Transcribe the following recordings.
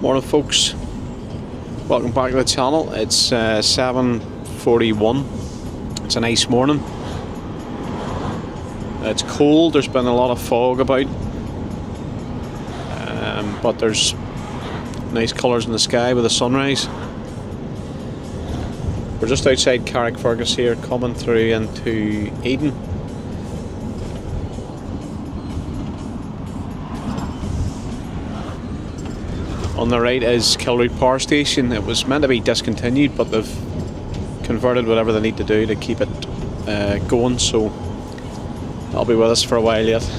Morning folks, welcome back to the channel. It's 7:41. It's a nice morning. It's cold, there's been a lot of fog about, but there's nice colours in the sky with the sunrise. We're just outside Carrick Fergus here, coming through into Eden. On the right is Kilroot Power Station. It was meant to be discontinued, but they've converted whatever they need to do to keep it going, so I'll be with us for a while yet.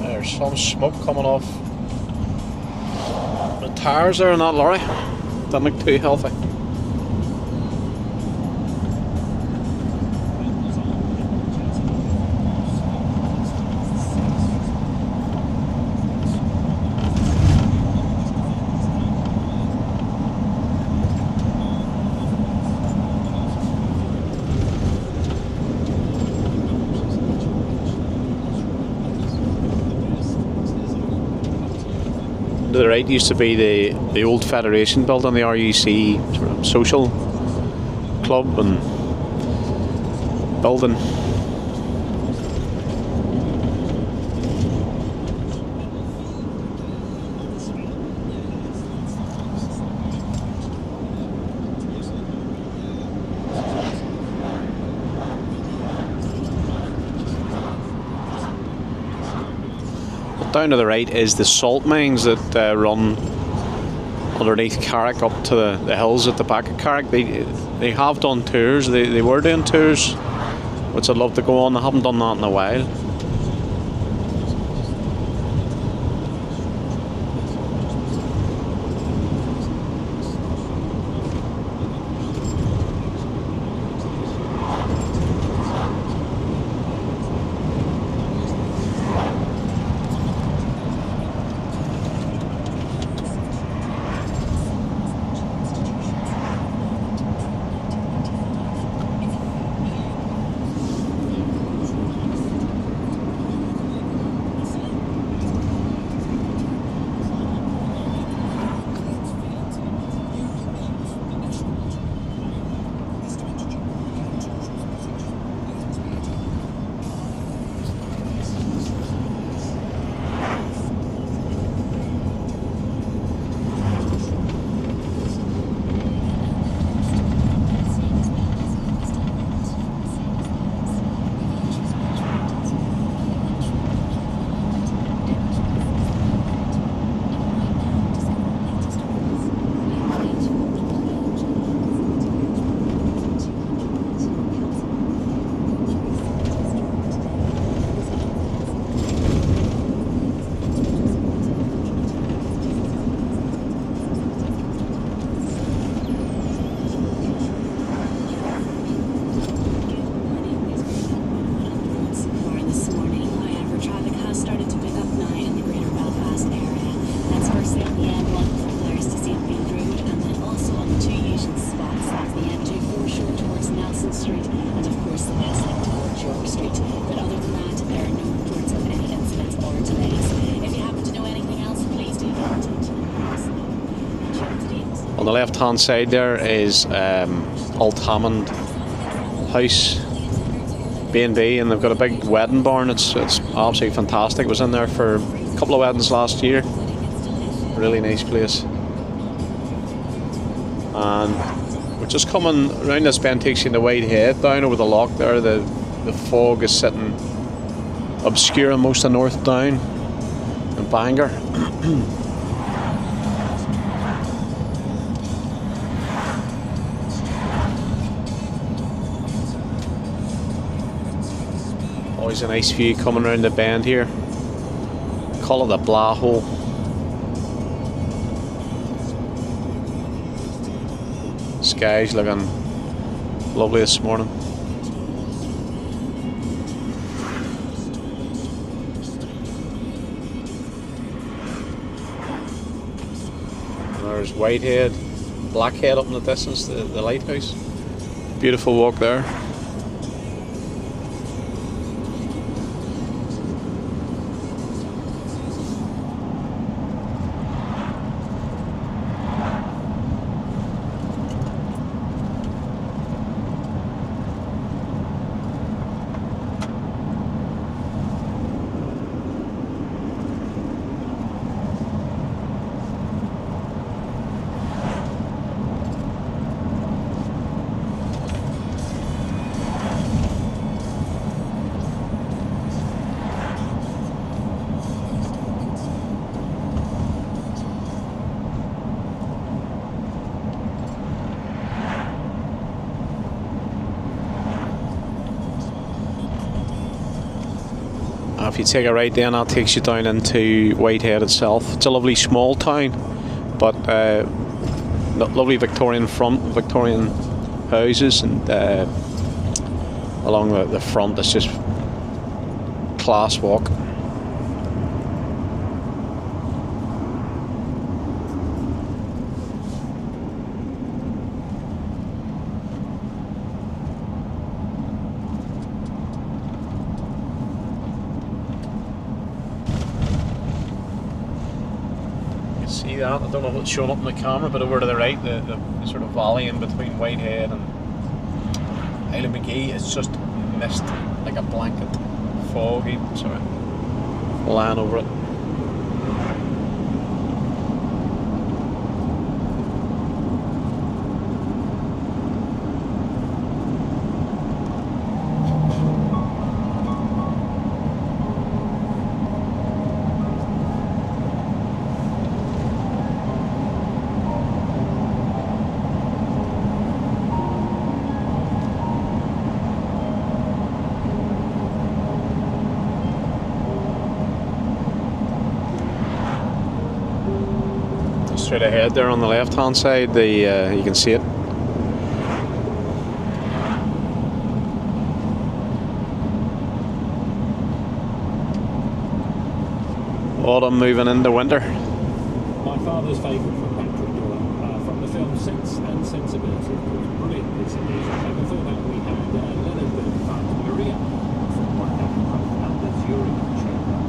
There's some smoke coming off the tyres there in that lorry. Doesn't look too healthy. To the right used to be the old Federation building, the RUC sort of social club and building. Down to the right is the salt mines that run underneath Carrick up to the hills at the back of Carrick. They have done tours, they were doing tours, which I'd love to go on. I haven't done that in a while. On the left hand side there is Old Hammond House B&B, and they've got a big wedding barn. It's absolutely fantastic. I was in there for a couple of weddings last year. Really nice place. And we're just coming around this bend, takes you in the wide head down over the loch there. The fog is sitting obscuring most of North Down and Bangor. There's a nice view coming around the bend here. Call it the Blah Hole. Sky's looking lovely this morning. There's Whitehead, Blackhead up in the distance, the lighthouse. Beautiful walk there. If you take a right then, that takes you down into Whitehead itself. It's a lovely small town, but lovely Victorian front, Victorian houses, and along the front it's just class walk. See that? I don't know what's showing up in the camera, but over to the right, the sort of valley in between Whitehead and Isle of Magee is just mist, like a blanket, foggy, sort of lying over it. Straight ahead there on the left hand side, you can see it. Autumn moving into winter. My father's favourite from Patrick Doyle, from the film Sense and Sensibility. It was brilliant piece of music. And before that we had Leonard Bernhardt, Maria from One and the Zurich Chamber.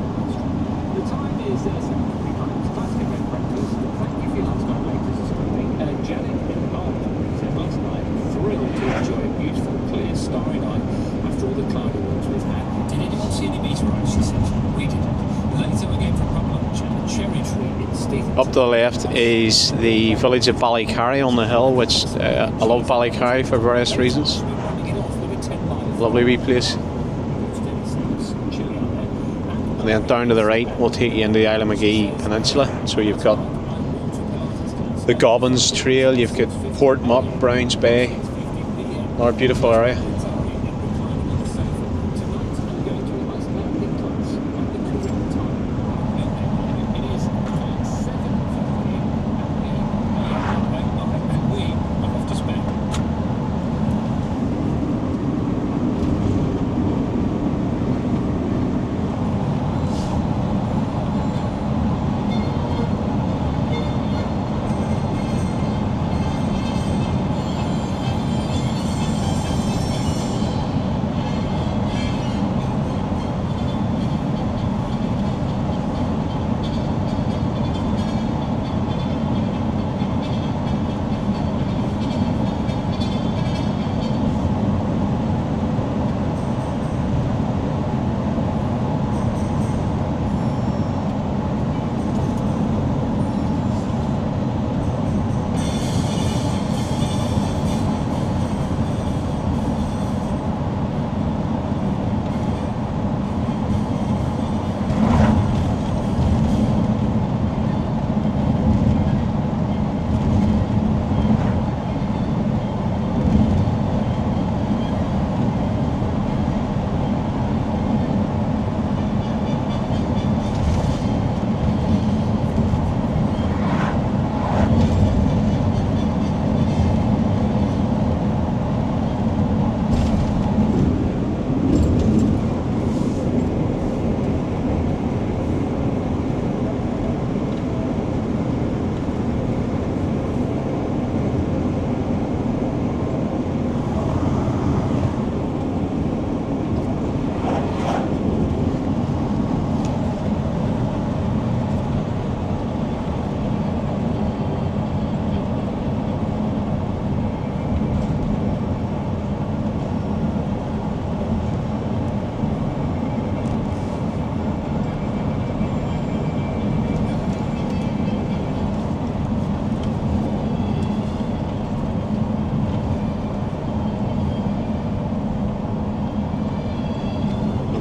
The time is 7:45. Classic event breakfast. Thank you for your last night latest screening. Janet in Larne said last night, thrilled to enjoy a beautiful, clear, starry night after all the cloudy ones we've had. Did anyone see any meteorites? She said. We didn't. Later we came for pub lunch and a cherry tree in Stephen. Up to the left is the village of Ballycarry on the hill, which I love Ballycarry for various reasons. Lovely wee place. And then down to the right will take you into the Isle of Magee Peninsula. So you've got the Gobbins Trail, you've got Port Muck, Browns Bay, another beautiful area.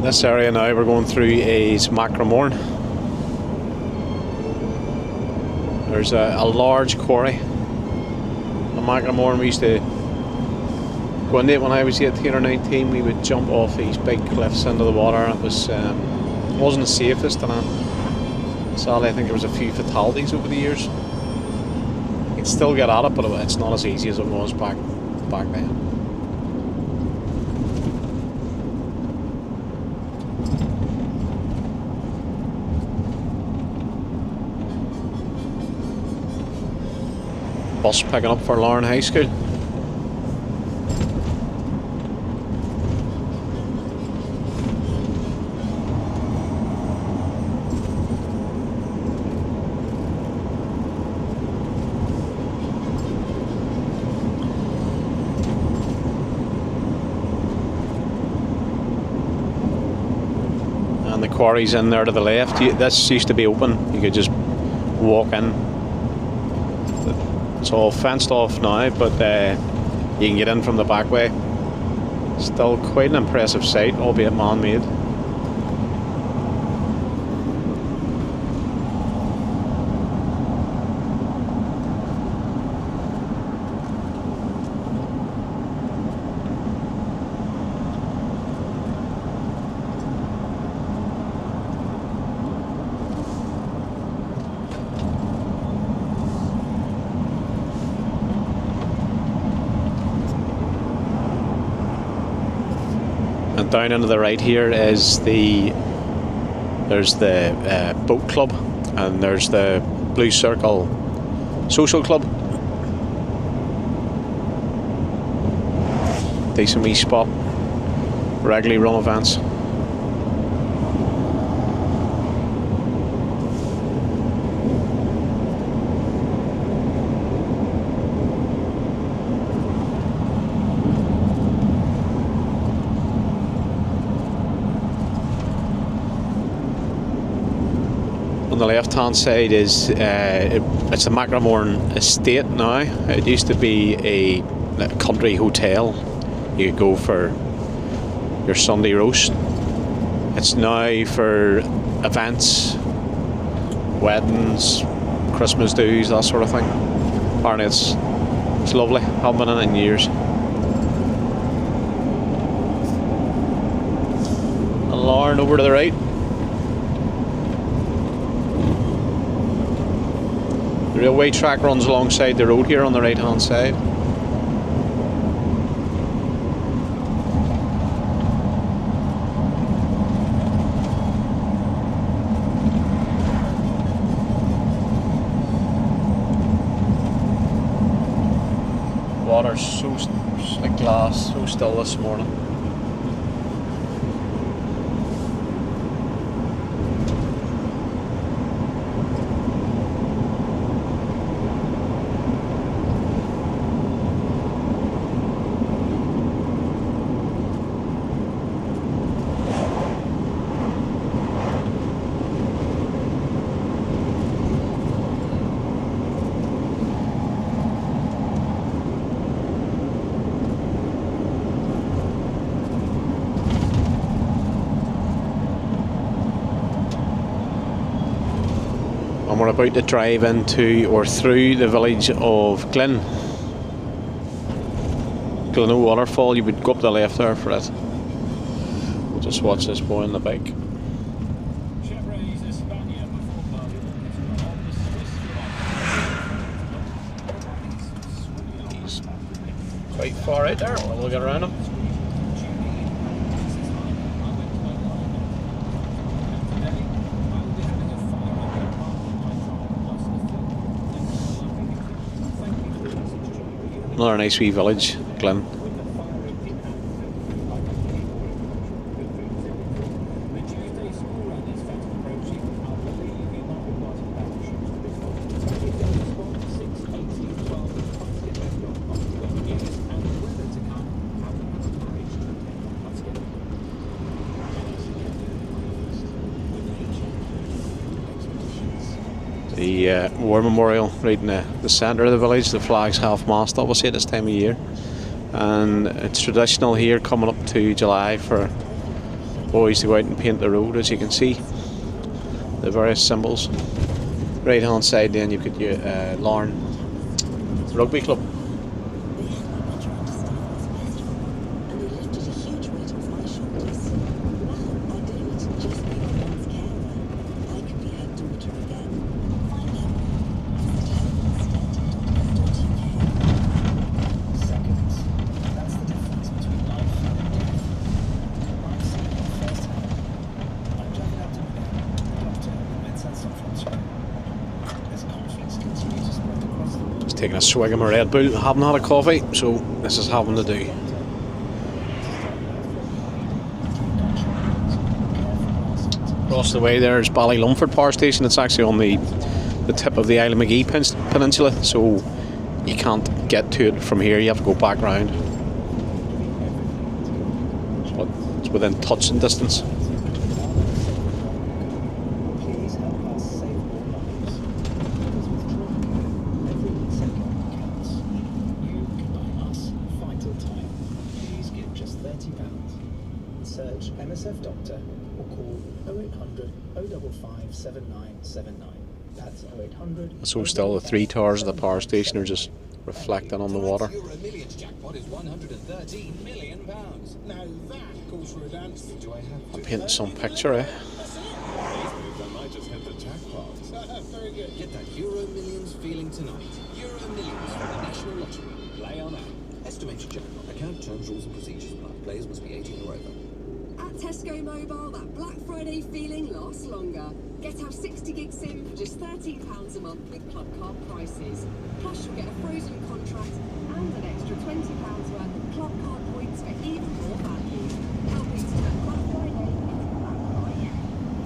This area now we're going through is Macramorn. There's a large quarry in Macramorn. We used to go into it when I was 18 or 19. We would jump off these big cliffs into the water. It was wasn't the safest, and sadly I think there was a few fatalities over the years. You can still get at it, but it's not as easy as it was back then. Bus picking up for Larne High School. And the quarry's in there to the left. This used to be open, you could just walk in. It's all fenced off now, but you can get in from the back way. Still quite an impressive sight, albeit man-made. And down into the right here is there's the boat club, and there's the Blue Circle Social Club. Decent wee spot, regularly run events. On the left hand side is it's a Macramorn estate now. It used to be a country hotel. You could go for your Sunday roast. It's now for events, weddings, Christmas dues, that sort of thing. Apparently it's lovely. Haven't been in it in years. And Larne over to the right. The railway track runs alongside the road here on the right hand side. Water's so like glass, so still this morning. And we're about to drive into or through the village of Glyn Waterfall. You would go up the left there for it. We'll just watch this boy on the bike. He's quite far out there. We'll get around him. Another nice wee village, Glyn. The War Memorial right in the centre of the village. The flag's half-mast obviously at this time of year, and it's traditional here coming up to July for boys to go out and paint the road, as you can see. The various symbols. Right hand side then you've got your Larne Rugby Club. Taking a swig of my Red Bull, haven't had a coffee, so this is having to do. Across the way there is Ballylumford Power Station. It's actually on the tip of the Isle of Magee Peninsula, so you can't get to it from here, you have to go back round. But it's within touching distance. Search MSF Doctor or call 0800 055 7979. That's 0800. So still the three towers of the power station are just reflecting on the water. Euro Millions jackpot is £113 million. Now that calls for a dance. Do I have I'm painting some picture, eh? I just hit the jackpot. Very good. Get that Euro Millions feeling tonight. Euro Millions from the National Lottery. Play on app. Estimated jackpot. Account terms, rules and procedures apply. Players must be 18 or over. At Tesco Mobile, that Black Friday feeling lasts longer. Get our 60 gig SIM for just £13 a month with club card prices. Plus you'll get a frozen contract and an extra £20 worth of club card points for even more value. Helping to turn Black Friday into Black Friday.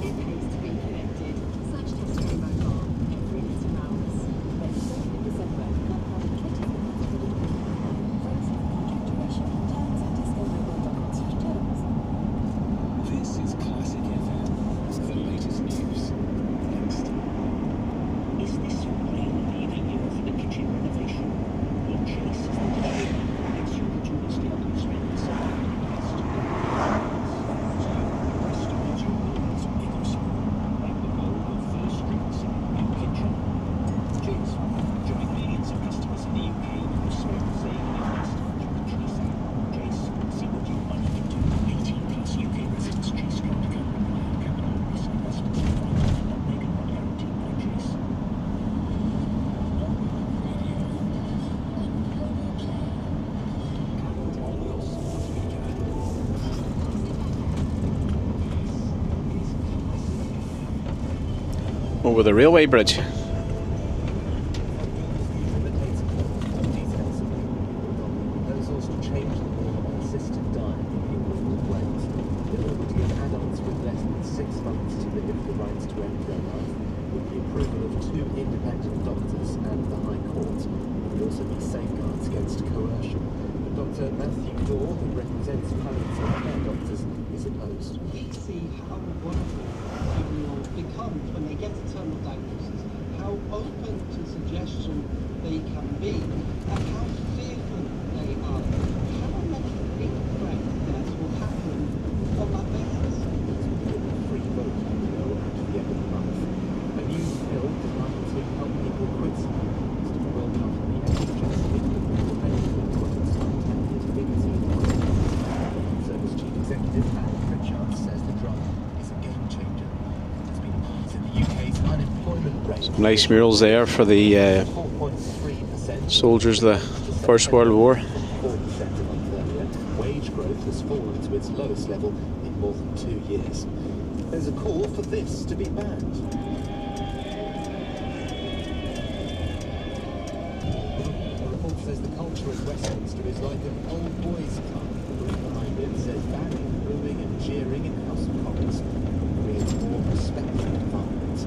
It pays to be connected. Search Tesco Mobile every little mouse. Register in December. Club card £20 frozen contract duration. Terms at tescomobile.com/terms. This is Classic FM. The latest news. Next. Is this your plan leading you for the kitchen renovation? Your choice is the kitchen. It's your tools to help you spend some best. Restaurant your needs, big or small, like the goal of first drinks in your kitchen. Cheers. Join millions of customers in the UK who spend saving in restaurant your Chase app. Chase, see what your money can do. 18 plus UK residents. Chase card account required. Capital risk investment required. Not make and not guaranteed by Chase. Over the railway bridge. Proposals to change the law on assisted dying in England and Wales. In order to give adults with less than 6 months to live the rights to end their life, with the approval of 2 independent doctors and the High Court. There would also be safeguards against coercion. But Dr. Matthew Daw, who represents palliative care doctors, is opposed. We see how wonderful people become when they get a terminal diagnosis, how open to suggestion they can be, and how fearful they are. How many big threats that will happen on that basis? Free vote on the bill at the end of the month. A new bill designed to help people quit smoking is to be rolled out from the NHS in England for anyone who has unintended nicotine poisoning. Service Chief Executive Alan Pritchard says the drug is a game changer. It's been in the UK's unemployment rate. Some nice murals there for the 4.3%. soldiers of the First World War. 4% a month earlier. Wage growth has fallen to its lowest level in more than 2 years. There's a call for this to be banned. A report says the culture at Westminster is like an old boys club. The group behind it says banning, booing and jeering in the House of Commons creates a more respectful environment.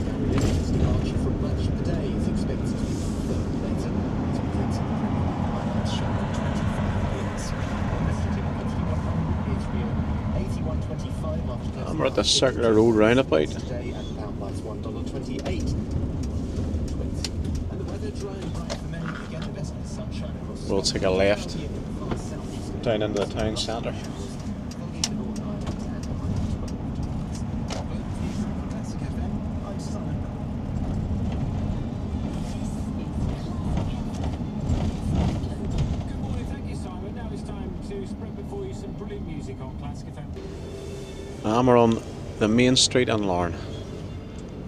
Gary Lineker's departure from Match of the Day is expected to be confirmed later. It's predicted the Premier highlights show in 25 years. On the City 100 HBO 81.25 after We're at the circular road roundabout. today at pound price $1.28. And the weather dry and bright for many. Again, the best of sunshine across. We'll take a left Far southeast. down into the town centre. Foggy to Northern Ireland and on Classic FM. And we're on the main street in Larne.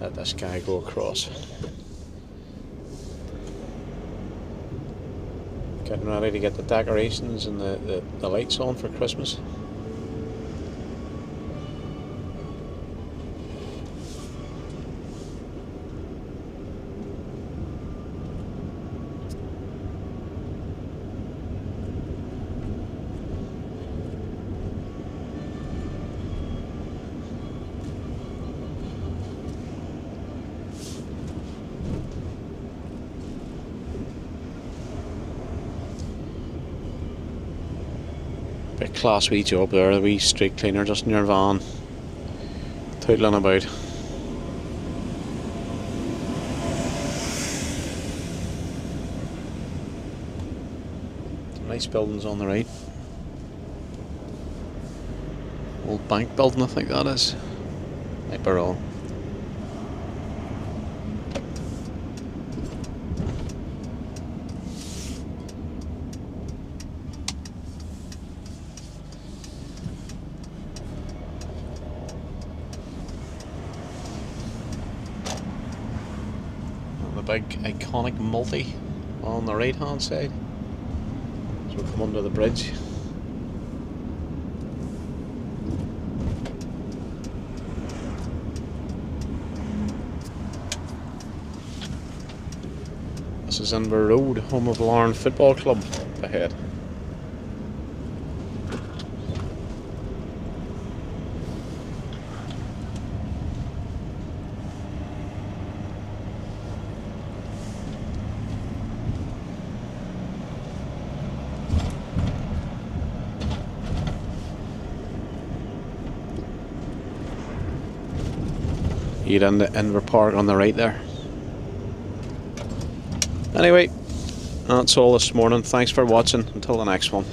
Let this guy go across. Getting ready to get the decorations and the lights on for Christmas. Big class wee job there, the wee street cleaner just in your van, tootling about. Nice buildings on the right. Old bank building, I think that is. Might be wrong. The big iconic multi on the right hand side as we come under the bridge. This is Inver Road, home of Larne Football Club ahead. You'd end at Inver Park on the right there. Anyway, that's all this morning. Thanks for watching. Until the next one.